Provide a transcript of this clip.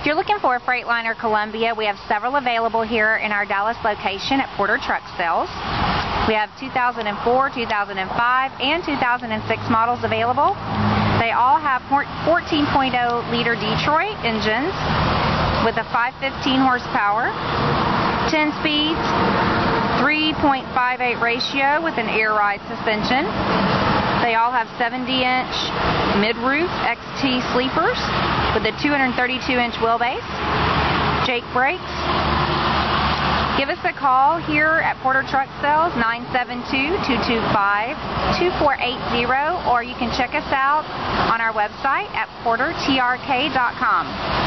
If you're looking for a Freightliner Columbia, we have several available here in our Dallas location at Porter Truck Sales. We have 2004, 2005, and 2006 models available. They all have 14.0 liter Detroit engines with a 515 horsepower, 10 speeds, 3.58 ratio with an air ride suspension. They all have 70-inch mid-roof XT sleepers with a 232-inch wheelbase, Jake brakes. Give us a call here at Porter Truck Sales, 972-225-2480, or you can check us out on our website at portertrk.com.